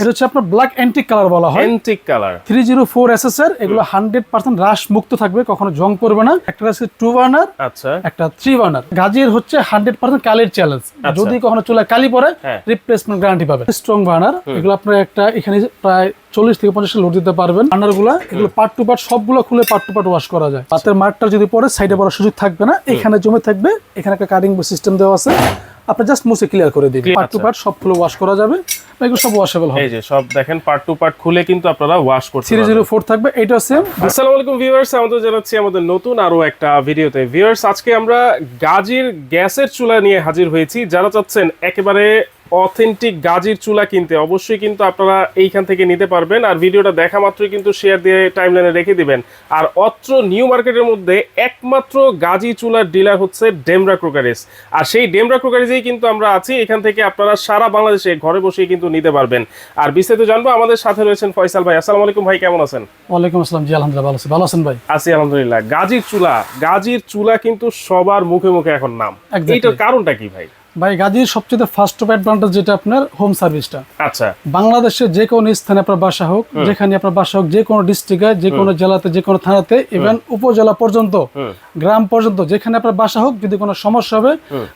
এটা হচ্ছে আপনার ব্ল্যাক অ্যান্টিক কালার বলা হয়। অ্যান্টিক কালার 304 এসএস এর এগুলো 100% রাশ মুক্ত থাকবে, কখনো জং পড়বে না। একটা আছে 2 বার্নার, আচ্ছা একটা 3 বার্নার। গাজীর হচ্ছে 100% কালির চ্যালেঞ্জ, যদি কখনো চুলায় কালি পড়ে রিপ্লেসমেন্ট গ্যারান্টি পাবে। স্ট্রং বার্নার, এগুলো আপনার একটা এখানে প্রায় 40 থেকে 50 লোড দিতে পারবেন। বার্নার গুলো এগুলো পার্ট টু পার্ট সবগুলো খুলে পার্ট টু পার্ট ওয়াশ করা যায়। পাতের মার্কটা যদি পড়ে সাইডে পড়ার সুযোগ থাকবে না, এখানে জমে থাকবে। এখানে একটা কাটিং সিস্টেম দেওয়া আছে, আপনি জাস্ট মুছে ক্লিয়ার করে দিবেন। পার্ট টু পার্ট সবগুলো ওয়াশ করা যাবে, এগুলো সব ওয়াশেবল হবে। এই যে সব দেখেন পার্ট টু পার্ট খুলে কিন্তু আপনারা ওয়াশ করতে পারবেন। 304 থাকবে, এটা সেম। আসসালামু আলাইকুম ভিউয়ার্স, আমাদের জানাচ্ছি আমাদের নতুন আরো একটা ভিডিওতে। ভিউয়ার্স, আজকে আমরা গাজীর গ্যাসের চুলা নিয়ে হাজির হয়েছি। যারা চাচ্ছেন একেবারে অথেন্টিক গাজীর চুলা কিনতে, অবশ্যই কিন্তু আপনারা এইখান থেকে নিতে পারবেন। আর ভিডিওটা দেখা মাত্রই কিন্তু শেয়ার দিয়ে টাইমলাইনে রেখে দিবেন। আর অত্র নিউ মার্কেটের মধ্যে একমাত্র গাজী চুলার ডিলার হচ্ছে ডেমরা ক্রোকারিজ। আর সেই ডেমরা ক্রোকারিজেই কিন্তু আমরা আছি। এখান থেকে আপনারা সারা বাংলাদেশে ঘরে বসেই কিন্তু নিতে পারবেন। আর বিস্তারিত জানবো, আমাদের সাথে রয়েছেন ফয়সাল ভাই। আসসালামু আলাইকুম ভাই, কেমন আছেন? ওয়ালাইকুম আসসালাম। জি আলহামদুলিল্লাহ ভালো আছি। ভালো আছেন ভাই? আছি আলহামদুলিল্লাহ। গাজীর চুলা কিন্তু সবার মুখে মুখে এখন নাম। এইটার কারণটা কি ভাই? ভাই, গাজীর সবচেয়ে ফার্স্ট অফ অ্যাডভান্টেজ যেটা আপনার হোম সার্ভিসটা। আচ্ছা, বাংলাদেশের যে কোনো স্থানে আপনার বাসা হোক, যেখানে আপনার বাসা হোক, যে কোনো ডিস্ট্রিক্টে, যে কোনো জেলাতে, যে কোনো থানাতে, ইভেন উপজেলা পর্যন্ত, গ্রাম পর্যন্ত, যেখানে আপনার বাসা হোক, যদি কোনো সমস্যা হবে,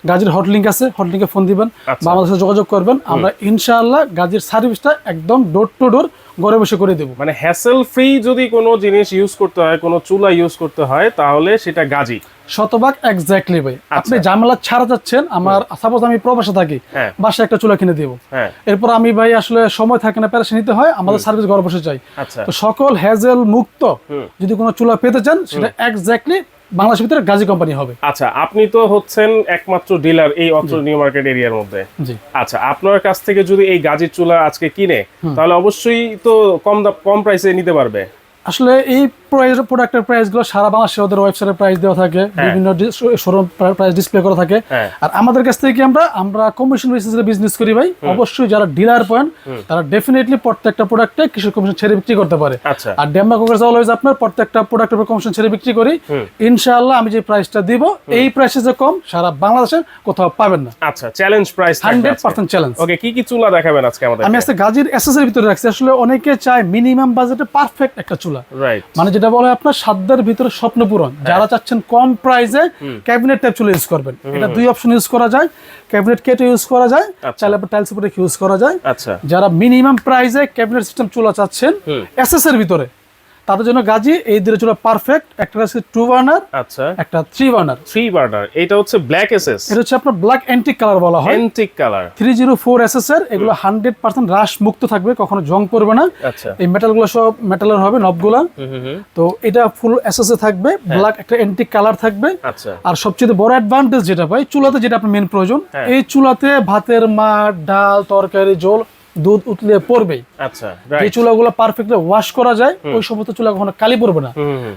গাজীর হটলিংক আছে, হটলিংকে ফোন দিবেন, বাংলাদেশে যোগাযোগ করবেন। আমরা ইনশাআল্লাহ গাজীর সার্ভিসটা একদম ডোর টু ডোর ঘরে বসে করে দেব। মানে হ্যাসেল ফ্রি যদি কোনো জিনিস ইউজ করতে হয়, কোনো চুলা ইউজ করতে হয়, তাহলে সেটা গাজী। শতভাগ এক্স্যাক্টলি ভাই। আপনি ঝামেলা ছাড়া যাচ্ছেন, আমার সাপোজ আমি প্রবাসে থাকি, বাসায় একটা চুলা কিনে দেবো, এরপর আমি ভাই আসলে সময় থাকে না, প্যারাসে নিতে হয়, আমাদের সার্ভিস ঘরে বসে চাই। তো সকল হ্যাজেল মুক্ত যদি কোনো চুলা পেতে চান, সেটা এক্স্যাক্টলি বাংলাদেশের ভিতরে গাজী কোম্পানি হবে। আচ্ছা, আপনি তো হচ্ছেন একমাত্র ডিলার এই অত্র নিউ মার্কেট এরিয়ার মধ্যে। জি। আচ্ছা, আপনার কাছ থেকে যদি এই গাজীর চুলা আজকে কিনে, তাহলে অবশ্যই তো কম প্রাইসে নিতে পারবে। আসলে এই প্রোডাক্টের প্রাইস গুলো সারা বাংলাদেশে ওদের ওয়েবসাইটে প্রাইস দেওয়া থাকে, বিভিন্ন শোরুম প্রাইস ডিসপ্লে করা থাকে। আর আমাদের কাছ থেকে আমরা কমিশন বেসিসে বিজনেস করি ভাই। অবশ্যই যারা ডিলার পয়েন্ট, তারা ডেফিনেটলি প্রত্যেকটা প্রোডাক্টে কিছু কমিশন ছেড়ে বিক্রি করতে পারে। আর ডেমরা কোকারিজ অলওয়েজ আপনার প্রত্যেকটা প্রোডাক্টের উপর কমিশন ছেড়ে বিক্রি করি। ইনশাআল্লাহ আমি যে প্রাইসটা দিব, এই প্রাইসে যে কম সারা বাংলাদেশের কোথাও পাবেন না। আচ্ছা, চ্যালেঞ্জ প্রাইস 100% চ্যালেঞ্জ। ওকে, কি চুলা দেখাবেন আজকে আমাদের? আমি আজকে গাজীর এসএসের ভিতরে রাখছি। আসলে অনেকে চায় মিনিমাম বাজেটে পারফেক্ট একটা চুলা, রাইট, মানে যেটা বলে আপনার সাধ্যের ভিতরে স্বপ্ন পূরণ। যারা চাচ্ছেন কম প্রাইসে ক্যাবিনেট টাইপ চুলা ইউজ করবেন, এটা দুই অপশন ইউজ করা যায়। ক্যাবিনেট কেটে ইউজ করা যায়, চাইলে আপনার টাইলস উপরে ইউজ করা যায়। আচ্ছা, যারা মিনিমাম প্রাইসে ক্যাবিনেট সিস্টেম চুলা চাচ্ছেন এসএস এর ভিতরে, তাদের জন্য গাজী এই দুটো চুলা পারফেক্ট। একটা আছে 2 বার্নার, আচ্ছা, একটা 3 বার্নার। 3 বার্নার, এটা হচ্ছে ব্ল্যাক এসএস। এটা হচ্ছে আপনার ব্ল্যাক অ্যান্টিক কালার বলা হয়। অ্যান্টিক কালার 304 এসএস এর এগুলো 100% রাশ মুক্ত থাকবে, কখনো জং পড়বে না। আচ্ছা, এই মেটালগুলো সব মেটালের হবে, নবগুলা। তো এটা ফুল এসএস এ থাকবে, ব্ল্যাক একটা অ্যান্টিক কালার থাকবে। আচ্ছা, আর সবচেয়ে বড় অ্যাডভান্টেজ যেটা ভাই, চুলাতে যেটা আপনার মেন প্রয়োজন, এই চুলাতে ভাতের মাড়, ডাল, তরকারি, ঝোল, দুধ উতলে পড়বেই। আচ্ছা, এই চুলাগুলো পারফেক্টলি ওয়াশ করা যায়, ওই সমস্ত চুলা কখনো কালি পড়বে না।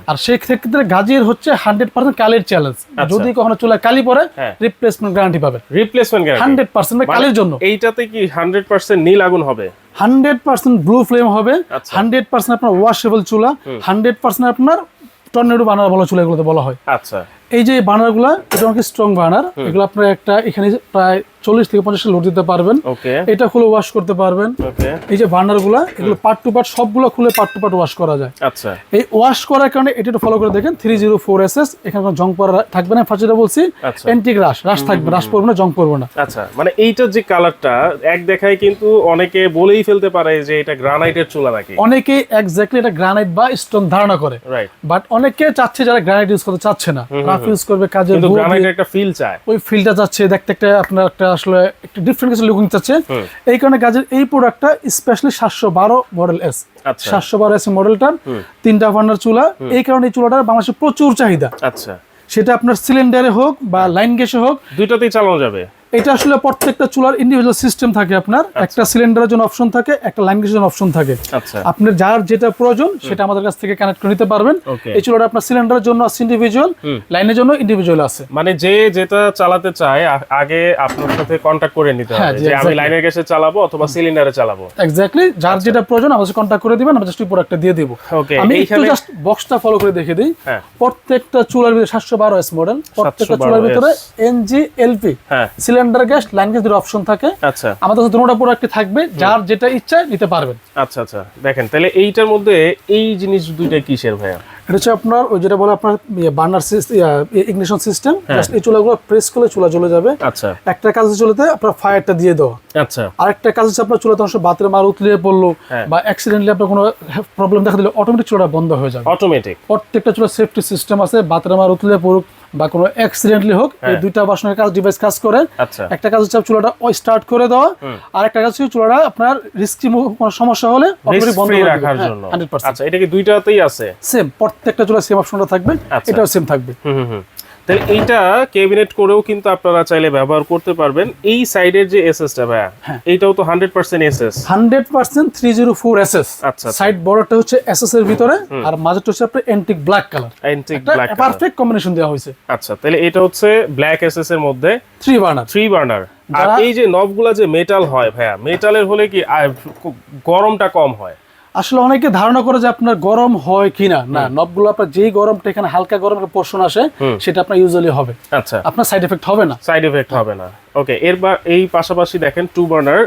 আর সেই ক্ষেত্রে গাজীর হচ্ছে 100% কালির চ্যালেঞ্জ, যদি কখনো চুলা কালি পড়ে রিপ্লেসমেন্ট গ্যারান্টি পাবে। রিপ্লেসমেন্ট গ্যারান্টি 100% কালির জন্য। এইটাতে কি 100% নীল আগুন হবে? 100% ব্লু ফ্লেম হবে, 100% আপনার ওয়াশেবল চুলা, 100% আপনার টর্নেডো বার্নার বলা চুলা এগুলোতে বলা হয়। আচ্ছা, এই যে বার্নারগুলো, এটা অনেক স্ট্রং বার্নার। এগুলো আপনার একটা এখানে প্রায় 40 থেকে 50 লোড দিতে পারবেন। এটা খুলে ওয়াশ করতে পারবেন। এই যে বার্নারগুলো, এগুলো পার্ট টু পার্ট সবগুলো খুলে পার্ট টু পার্ট ওয়াশ করা যায়। আচ্ছা, এই ওয়াশ করার কারণে এটা একটু ফলো করে দেখেন। 304 এসএস, এখানে কোনো জং পড়া থাকবে না। ফার্স্টে বলছি অ্যান্টিক রাশ থাকবে, রাশ পড়বে না, জং পড়বে না। আচ্ছা, মানে এইটার যে কালারটা এক দেখায় কিন্তু অনেকে বলেই ফেলতে পারে যে এটা গ্রানাইটের চুলা নাকি। অনেকেই এক্স্যাক্টলি এটা গ্রানাইট বা স্টোন ধারণা করে, বাট অনেকে চাচ্ছে যারা গ্রানাইট ইউজ করতে চাচ্ছে না, রাফ ইউজ করবে, কাজে গ্রানাইটের একটা ফিল চায়, ওই ফিলটা চাচ্ছে দেখতে, একটা আপনার একটা আসলে একটা ডিফারেন্ট কিছু লুকিং চাচ্ছে। এই কারণে গাজীর এই প্রোডাক্টটা স্পেশালি 712 মডেল এস, 712 এস মডেলটা 3টা বার্নার চুলা। এই কারণে এই চুলাটার বাংলাদেশে প্রচুর চাহিদা। আচ্ছা, সেটা আপনার সিলিন্ডারে হোক বা লাইন গ্যাসে হোক, দুইটাতেই চালানো যাবে। এটা আসলে প্রত্যেকটা চুলার ইন্ডিভিজুয়াল সিস্টেম থাকে। আপনার একটা সিলিন্ডারের জন্য অপশন থাকে, একটা লাইন গ্যাসের জন্য অপশন থাকে। আপনার যার যেটা প্রয়োজন সেটা আমাদের কাছ থেকে কানেক্ট করে নিতে পারবেন। এই চুলাটা আপনার সিলিন্ডারের জন্য আছে ইন্ডিভিজুয়াল, লাইনের জন্য ইন্ডিভিজুয়াল আছে। মানে যে যেটা চালাতে চায় আগে আপনার সাথে কন্টাক্ট করে নিতে হবে যে আমি লাইনের গ্যাসে চালাবো অথবা সিলিন্ডারে চালাবো। এক্স্যাক্টলি, যার যেটা প্রয়োজন আমাদের সাথে কন্টাক্ট করে দিবেন, আমরা জাস্ট প্রোডাক্টটা দিয়ে দেব। আমি একটু জাস্ট বক্সটা ফলো করে দেখে দিই। প্রত্যেকটা চুলার ভিতরে 712 এস মডেল, প্রত্যেকটা চুলার ভিতরে NG LP cylinder cylinder gas, line gas দুটো অপশন থাকে। আচ্ছা, আমাদের কাছে দুটোটা প্রোডাক্টই থাকবে, যার যেটা ইচ্ছা নিতে পারবেন। আচ্ছা আচ্ছা, দেখেন তাহলে এইটার মধ্যে এই জিনিস দুইটা কিসের ভাইয়া? এটা হচ্ছে আপনার ওই যেটা বলে আপনার বার্নার ইগনিশন সিস্টেম। এই চুলাগুলো প্রেস করলে চুলা জ্বলে যাবে। আচ্ছা, একটা কাজ হচ্ছে চুলাতে আপনার ফায়ারটা দিয়ে দেওয়া। আচ্ছা, আরেকটা কাজ হচ্ছে আপনার চুলাতে অংশ বাতের মার উতলিয়ে পড়লো বা অ্যাক্সিডেন্টলি আপনার কোনো প্রবলেম দেখা দিলে অটোমেটিক চুলাটা বন্ধ হয়ে যাবে। অটোমেটিক প্রত্যেকটা চুলা সেফটি সিস্টেম আছে, বাতের মার উতলিয়ে পড়ুক বা কোনো অ্যাক্সিডেন্টলি হোক, এই দুইটা বাসনের কাজ ডিভাইস কাজ করে। আচ্ছা, একটা কাজ হচ্ছে চুলাটা স্টার্ট করে দেওয়া, আর একটা কাজ হচ্ছে চুলাটা আপনার রিস্কি কোনো সমস্যা হলে অটোমেটিক বন্ধ করে রাখার জন্য। 100%। আচ্ছা, এটা কি দুইটাতেই আছে? সেম, প্রত্যেকটা চুলা সেম অপশনটা থাকবে, এটাও সেম থাকবে। তাহলে এইটা ক্যাবিনেট করেও কিন্তু আপনারা চাইলে ব্যবহার করতে পারবেন। এই সাইডের যে এসএসটা ভাইয়া, এইটাও তো 100% এসএস। 100% 304 এসএস। আচ্ছা, সাইড বর্ডারটা হচ্ছে এসএস এর ভিতরে, আর মাঝটা হচ্ছে আপনার antique black colour. Antique black colour, perfect combination দেওয়া হয়েছে। আচ্ছা, তাহলে এটা হচ্ছে ব্ল্যাক এসএস এর মধ্যে 3 বার্নার। 3 বার্নার। আর এই যে নবগুলা যে মেটাল হয় ভাইয়া, মেটালের হলে কি গরমটা কম হয়? আসলে অনেকে ধারণা করে যে আপনার গরম হয় কিনা, না, নবগুলো আপনার যেই গরমটা এখানে হালকা গরমের পোর্শন আসে সেটা আপনার ইউজুয়ালি হবে। আচ্ছা, আপনার সাইড এফেক্ট হবে না। সাইড এফেক্ট হবে না। ওকে, এরবার এই পাশাপাশি দেখেন 2 বার্নার,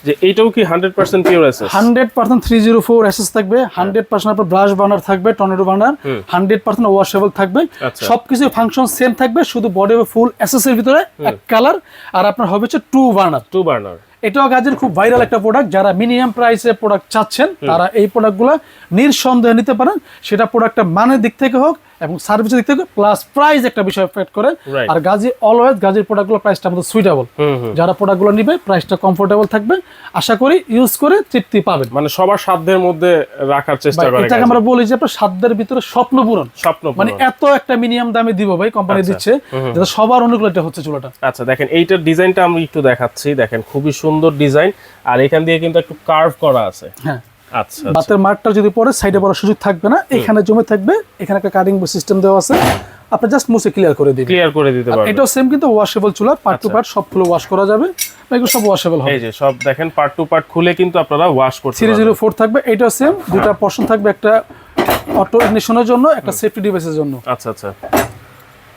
যে এইটাও কি 100% পিওর এসএস? 100% 304 এসএস থাকবে, 100% আপনার ব্রাশ বার্নার থাকবে, টর্নেডো বার্নার, 100% ওয়াশেবল থাকবে। সবকিছু ফাংশন সেম থাকবে, শুধু বডি হবে ফুল এসএস এর ভিতরে এক কালার, আর আপনার হবে হচ্ছে 2 বার্নার। 2 বার্নার। এটাও কাজের খুব ভাইরাল একটা প্রোডাক্ট। যারা মিনিমাম প্রাইসে প্রোডাক্ট চাচ্ছেন তারা এই প্রোডাক্টগুলো নিঃসন্দেহে নিতে পারেন। সেটা প্রোডাক্টটা মানের দিক থেকে হোক এবং সার্ভিসের দিক থেকে, প্লাস প্রাইস একটা বিষয় এফেক্ট করে। আর গাজী অলওয়েজ গাজীর প্রোডাক্টগুলো প্রাইসটা আমাদের সুইটেবল। যারা প্রোডাক্টগুলো নিবে প্রাইসটা কমফোর্টেবল থাকবে, আশা করি ইউজ করে তৃপ্তি পাবেন। মানে সবার সাধ্যের মধ্যে রাখার চেষ্টা করে। এটাকে আমরা বলি যে আপনার সাধ্যের ভিতরে স্বপ্ন পূরণ। মানে এত একটা মিনিমাম দামে দিব ভাই, কোম্পানি দিচ্ছে, যেটা সবার অনুকূলে এটা হচ্ছে চুলাটা। আচ্ছা, দেখেন এইটার ডিজাইনটা আমি একটু দেখাচ্ছি। দেখেন খুবই সুন্দর ডিজাইন, আর এখান দিয়ে কিন্তু একটু কার্ভ করা আছে। হ্যাঁ, আচ্ছা, বাতের মারটা যদি পরে সাইডে পড়ার সুযোগ থাকবে না, এখানে জমে থাকবে। এখানে একটা কাটিং সিস্টেম দেওয়া আছে, আপনি জাস্ট মুছে ক্লিয়ার করে দিবেন। ক্লিয়ার করে দিতে পারবেন। এটাও সেম কিন্তু ওয়াশেবল চুলা, পার্ট টু পার্ট সবগুলো ওয়াশ করা যাবে, এগুলো সব ওয়াশেবল হবে। এই যে সব দেখেন পার্ট টু পার্ট খুলে কিন্তু আপনারা ওয়াশ করতে পারবেন। 304 থাকবে, এটাও সেম, দুটো পোরশন থাকবে, একটা অটো ইগনিশনের জন্য, একটা সেফটি ডিভাইসের জন্য। আচ্ছা আচ্ছা,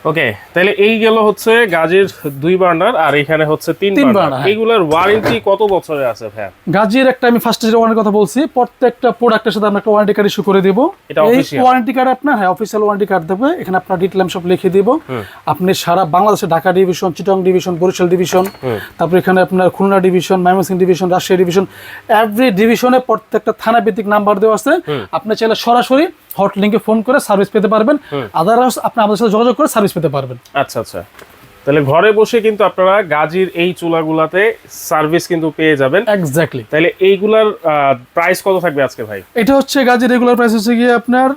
ওকে, তাহলে এই গেল হচ্ছে গাজীর 2 বার্নার, আর এখানে হচ্ছে 3 বার্নার। এগুলোর ওয়ারেন্টি কত বছরে আছে ভাই? গাজীর একটা আমি ফার্স্টে যে ওয়ারেন্টির কথা বলছি, প্রত্যেকটা প্রোডাক্টের সাথে আমরা একটা ওয়ারেন্টি কার্ড ইস্যু করে দেব। এই ওয়ারেন্টি কার্ড আপনার, হ্যাঁ, অফিশিয়াল ওয়ারেন্টি কার্ড দেবে। এখানে আপনার ডিটেইল সব লিখে দিব। আপনি সারা বাংলাদেশে Dhaka division, Chittagong division, Barishal division, তারপর এখানে আপনার Khulna division, Mymensingh division, Rajshahi division, every ডিভিশনে প্রত্যেকটা থানা ভিত্তিক নাম্বার দেওয়া আছে। আপনি চাইলে সরাসরি হট লিংকে ফোন করে সার্ভিস পেতে পারবেন, আদারওয়াইজ আপনি আমাদের সাথে যোগাযোগ করে সার্ভিস পেতে পারবেন। আচ্ছা আচ্ছা, তাহলে ঘরে বসে কিন্তু আপনারা গাজীর এই চুলাগুলাতে সার্ভিস কিন্তু পেয়ে যাবেন। এক্স্যাক্টলি। তাহলে এইগুলার প্রাইস কত থাকবে আজকে ভাই? এটা হচ্ছে গাজীর রেগুলার প্রাইস হচ্ছে গিয়ে আপনার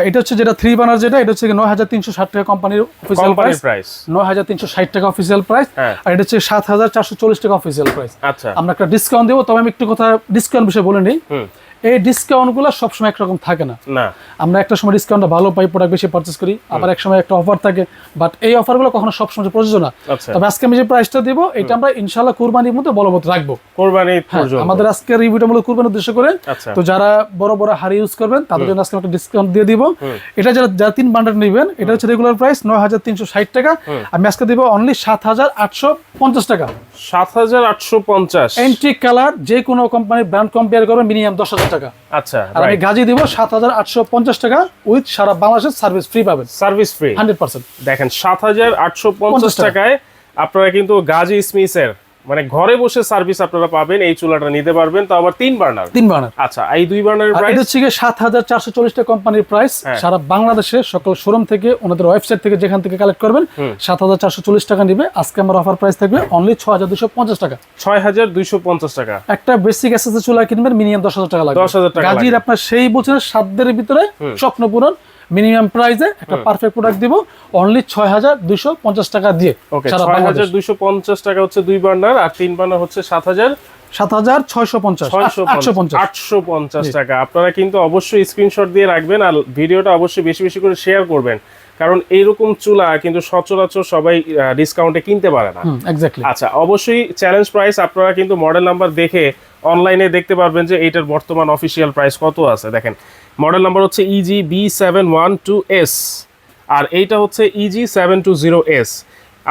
এটা হচ্ছে যেটা 3 বার্নার, যেটা এটা হচ্ছে 9360 টাকা কোম্পানির অফিশিয়াল প্রাইস। 9360 টাকা অফিশিয়াল প্রাইস, আর এটা হচ্ছে 7440 টাকা অফিশিয়াল প্রাইস। আচ্ছা, আমরা একটা ডিসকাউন্ট দেব, তবে আমি একটু কথা ডিসকাউন্ট বিষয়ে বলে নিই। এই ডিসকাউন্টগুলো সবসময় একরকম থাকে না। আমরা একটা সময় ডিসকাউন্টটা ভালো পাই, প্রোডাক্ট বেশি পারচেজ করি, আবার এক সময় একটা অফার থাকে, বাট এই অফারগুলো কখনো সবসময় প্রযোজ্য না। তবে আজকে আমি যে প্রাইসটা দেব, এটা আমরা ইনশাআল্লাহ কুরবানির মধ্যে বলবৎ রাখবো। কুরবানি পর্যন্ত আমাদের আজকের রিভিউটা মূলত কুরবানির উদ্দেশ্য করে। তো যারা বড় বড় হাড়ি ইউজ করবেন তাদের জন্য আজকে একটা ডিসকাউন্ট দিয়ে দিব। এটা যারা 3 বান্ডেল নেবেন, এটা হচ্ছে রেগুলার প্রাইস 9360 টাকা, আমি আজকে দেব অনলি 7850 টাকা। 7850। এন্টিক কালার, যে কোনো কোম্পানির ব্র্যান্ড কম্পেয়ার করবেন মিনিমাম 10000 টাকা। আচ্ছা, আর আমি গাজী দিব 7850 টাকা, উইথ সারা বাংলাদেশের সার্ভিস ফ্রি পাবেন। Service free 100%। দেখেন 7850 টাকায় আপনারা কিন্তু গাজী স্মিথের মানে ঘরে বসে সার্ভিস আপনারা পাবেন। এই চুলাটা নিতে পারবেন, তো আবার 3 বার্নার। আচ্ছা, এই 2 বার্নারের প্রাইস এটা হচ্ছে 7440 টাকা কোম্পানির প্রাইস। সারা বাংলাদেশে সকল শোরুম থেকে, ওনাদের ওয়েবসাইট থেকে যেখান থেকে কালেক্ট করবেন 7440 টাকা নিবে। আজকে আমার অফার প্রাইস থাকবে অনলি 6250 টাকা। 6250 টাকা। একটা বেসিক এসএসএস চুলা কিনবেন মিনিমাম 10000 টাকা লাগবে। 10000 টাকা। গাজীর আপনার সেই বছরের সাধ্যের ভিতরে স্বপ্ন পূরণ, মিনিমাম প্রাইসে একটা পারফেক্ট প্রোডাক্ট দিব অনলি 6250 টাকা দিয়ে। ওকে, 6250 টাকা হচ্ছে 2 বার্নার, আর 3 বার্নার হচ্ছে 850 টাকা। আপনারা কিন্তু অবশ্যই স্ক্রিনশট দিয়ে রাখবেন, আর ভিডিওটা অবশ্যই বেশি বেশি করে শেয়ার করবেন, কারণ এইরকম চুলা কিন্তু সচরাচর সবাই ডিসকাউন্টে কিনতে পারে না। আচ্ছা, অবশ্যই চ্যালেঞ্জ প্রাইস আপনারা কিন্তু মডেল নাম্বার দেখে অনলাইনে দেখতে পারবেন যে এইটার বর্তমান অফিসিয়াল প্রাইস কত আছে। দেখেন মডেল নাম্বার হচ্ছে EG B712S, আর এইটা হচ্ছে EG720S।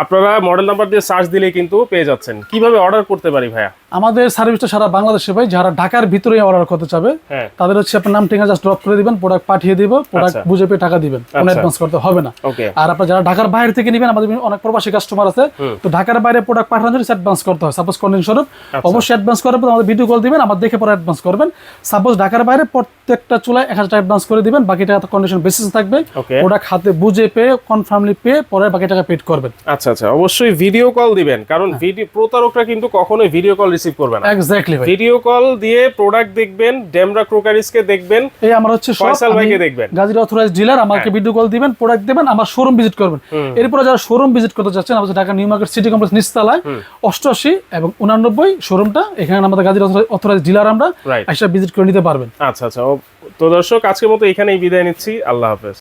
আপনারা মডেল নাম্বার দিয়ে সার্চ দিলে কিন্তু পেয়ে যাচ্ছেন। কিভাবে অর্ডার করতে পারি ভাইয়া? আমাদের সার্ভিসটা সারা বাংলাদেশে ভাই, যারা ঢাকার ভিতরে অর্ডার করতে চাবে হ্যাঁ তাদের হচ্ছে আপনার নাম ঠিকানা জাস্ট ড্রপ করে দিবেন, প্রোডাক্ট পাঠিয়ে দিব, প্রোডাক্ট আচ্ছা। বুঝে পেয়ে টাকা দিবেন, কোনো অ্যাডভান্স করতে হবে না। ওকে আর আপনার যারা ঢাকার বাইরে থেকে নেবেন, আমাদের অনেক প্রবাসী কাস্টমার আছে, তো ঢাকার বাইরে প্রোডাক্ট পাঠানোর জন্য অ্যাডভান্স করতে হয়। সাপোজ কন্ডিশন স্বরূপ অবশ্যই অ্যাডভান্স করার পর আমাদের ভিডিও কল দিবেন, আমার দেখে পরে অ্যাডভান্স করবেন। সাপোজ ঢাকার বাইরে প্রত্যেকটা চুলায় 1000 টাকা অ্যাডভান্স করে দিবেন, বাকি টাকা কন্ডিশন বেসিস থাকবে, ওকে প্রোডাক্ট হাতে বুঝে পেয়ে কনফার্মলি পেয়ে পরে বাকি টাকা পেড করবেন। আচ্ছা আচ্ছা, অবশ্যই ভিডিও কল দিবেন, কারণ ভিডিও প্রতারকরা কিন্তু কখনোই ভিডিও কল রিসিভ করবে না। এক্স্যাক্টলি ভাই, ভিডিও কল দিয়ে প্রোডাক্ট দেখবেন, ডেমরা ক্রোকারিসকে দেখবেন, এই আমার হচ্ছে ফয়সাল ভাইকে দেখবেন, গাজীর অথরাইজ ডিলার, আমাকে ভিডিও কল দিবেন, প্রোডাক্ট দেবেন, আমার শোরুম ভিজিট করবেন। এরপরে যারা শোরুম ভিজিট করতে চাচ্ছেন, আমাদের Dhaka new market city complex নিচতলায় 88 এবং 89 শোরুমটা, এখানে আমাদের গাজীর অথরাইজ ডিলার, আমরা রাইট। এসে ভিজিট করে নিতে পারবেন। আচ্ছা আচ্ছা, তো দর্শক আজকের মতো এখানেই বিদায় নিচ্ছি, আল্লাহ হাফেজ।